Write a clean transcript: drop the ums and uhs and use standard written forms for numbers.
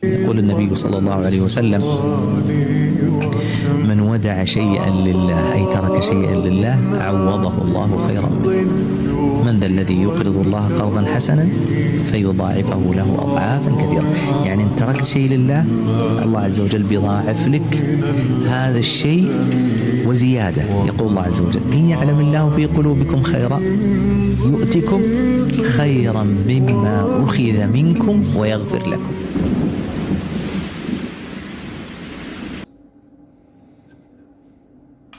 يقول النبي صلى الله عليه وسلم: من ودع شيئا لله أي ترك شيئا لله عوضه الله خيرا منه. من ذا الذي يقرض الله قرضا حسنا فيضاعفه له أضعافا كثيرة. يعني إن تركت شيء لله الله عز وجل بيضاعف لك هذا الشيء وزيادة. يقول الله عز وجل: إن يعلم الله في قلوبكم خيرا يؤتكم خيرا مما أخذ منكم ويغفر لكم.